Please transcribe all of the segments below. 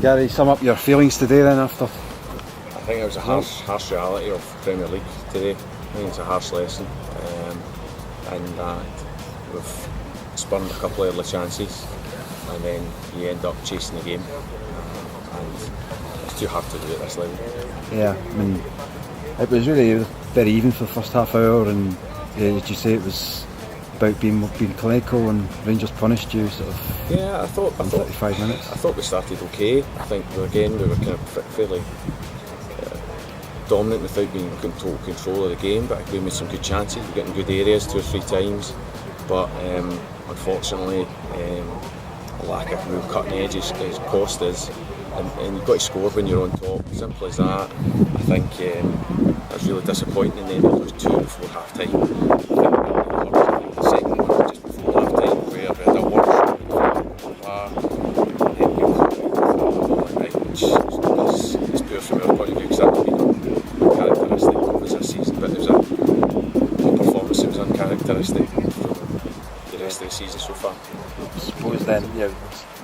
Gary, sum up your feelings today then after. I think it was a harsh reality of Premier League today. I think it's a harsh lesson, and that we've spurned a couple of early chances, and then you end up chasing the game, and it's too hard to do at this level. Yeah, I mean, it was really very even for the first half hour, and did you say it was about being clinical and Rangers punished you sort of? Yeah, I thought 35 minutes. I thought we started okay. I think we were kind of fairly dominant without being in total control of the game, but we made some good chances. We got in good areas 2 or 3 times, but unfortunately a lack of real cutting edges has cost us, and you've got to score when you're on top. Simple as that. I think it was really disappointing, and then there was 2 before half time. I think the second one just before half time where we had a one shot which is poor from our point of view, because that would be characteristic of us this season, but there's a performance that was uncharacteristic from the rest of the season so far. I suppose then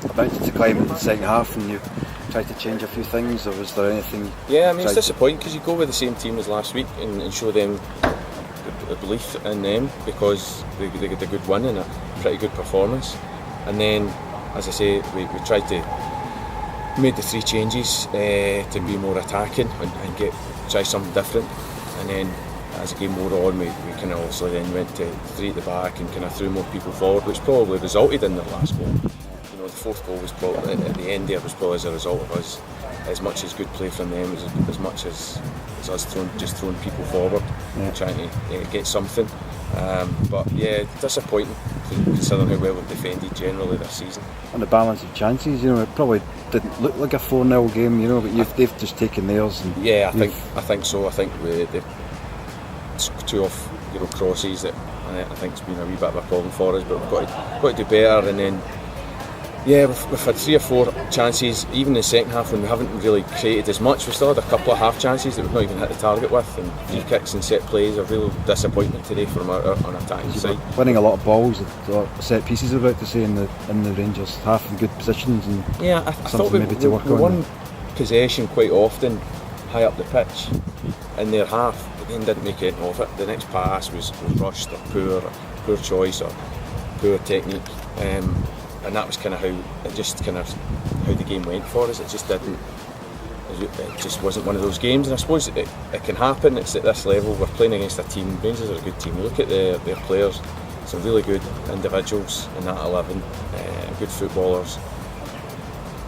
about to climb in the second half and you tried to change a few things, or was there anything? Yeah, I mean it's disappointing because you go with the same team as last week and show them the belief in them, because they get a good win and a pretty good performance, and then as I say we tried to made the 3 changes to be more attacking and try something different, and then as the game wore on we kind of also then went to 3 at the back and kind of threw more people forward, which probably resulted in the last goal. You know, the 4th goal was probably at the end there was probably as a result of us, as much as good play from them as much as us throwing people forward, trying to get something. But yeah, disappointing considering how well we've defended generally this season. On the balance of chances, it probably didn't look like a 4-0 game, but they've just taken theirs. And yeah, I think so. I think the 2 off crosses that I think it's been a wee bit of a problem for us, but we've got to do better. And then we've had 3 or 4 chances, even in the second half when we haven't really created as much. We still had a couple of half chances that we've not even hit the target with, and free kicks and set plays are real disappointment today from our attacking side. Winning a lot of balls, set pieces about to say in the Rangers half in good positions, and I thought we won possession quite often high up the pitch in their half, but then didn't make anything of it. The next pass was rushed or poor choice or poor technique. And that was kind of how the game went for us. It just wasn't one of those games, and I suppose it can happen. It's at this level. We're playing against a team. Rangers are a good team. You look at their players, some really good individuals in that 11, good footballers,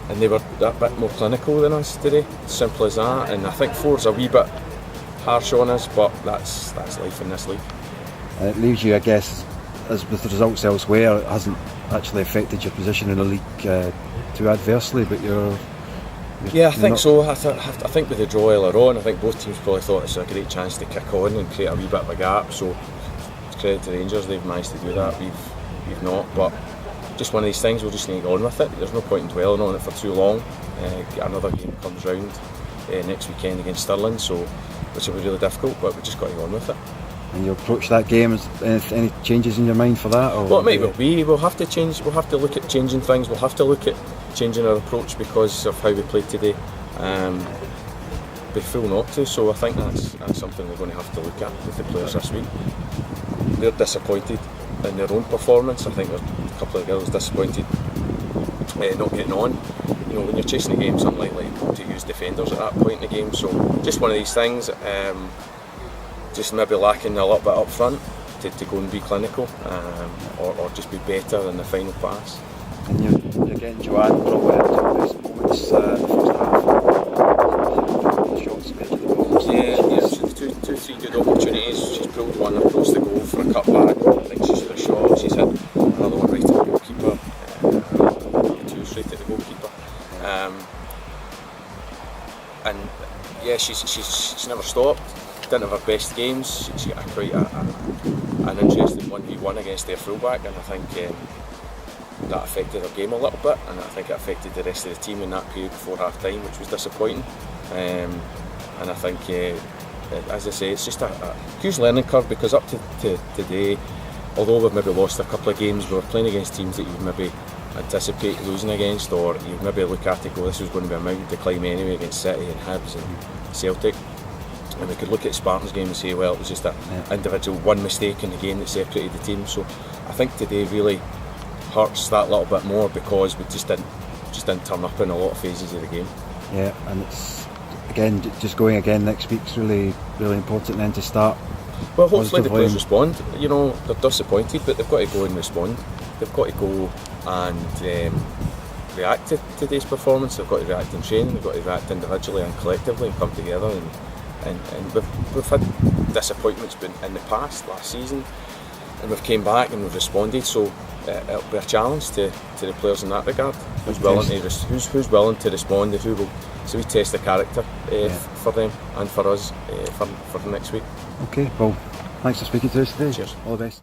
and they were that bit more clinical than us today. Simple as that. And I think 4's a wee bit harsh on us, but that's life in this league. And it leaves you, I guess, as with the results elsewhere, it hasn't actually affected your position in the league too adversely, but I think so. I think with the draw earlier on, I think both teams probably thought it's a great chance to kick on and create a wee bit of a gap, so it's credit to Rangers, they've managed to do that. We've not, but just one of these things, we'll just need to go on with it. There's no point in dwelling on it for too long. Another game comes round next weekend against Stirling, so which will be really difficult, but we've just got to go on with it. And you approach that game, is any changes in your mind for that? Or well, it might well be. We'll have to change. We'll have to look at changing things. We'll have to look at changing our approach because of how we played today. Be fool not to. So I think that's something we're going to have to look at with the players this week. They're disappointed in their own performance. I think there's a couple of girls disappointed not getting on. When you're chasing the game, it's unlikely to use defenders at that point in the game. So just one of these things. Just maybe lacking a little bit up front to go and be clinical, or just be better in the final pass. And you're getting Joanne probably had some nice moments in the first half. The shots made the goals. Two, 3 good opportunities. She's pulled one across the goal for a cut back. I think she's hit a shot. She's hit another one right at the goalkeeper. 2 straight at the goalkeeper. She's never stopped. Didn't have her best games. She got quite an interesting 1v1 against their fullback, and I think that affected her game a little bit, and I think it affected the rest of the team in that period before half time, which was disappointing. And I think, as I say, it's just a huge learning curve, because up to today, although we've maybe lost a couple of games, we were playing against teams that you'd maybe anticipate losing against, or you maybe look at it, go, this was going to be a mountain to climb anyway against City and Hibs and Celtic. And we could look at Spartans' game and say, well, it was just an individual one mistake in the game that separated the team. So I think today really hurts that little bit more because we just didn't turn up in a lot of phases of the game. Yeah, and it's again just going again next week's really important then to start. Well, hopefully the players respond. You know, they're disappointed, but they've got to go and respond. They've got to go and react to today's performance. They've got to react in training. They've got to react individually and collectively and come together. And we've had disappointments in the past, last season, and we've came back and we've responded. So it'll be a challenge to the players in that regard. Who's willing to respond? So we test the character for them and for us for the next week. Okay, well, thanks for speaking to us today. Cheers. All the best.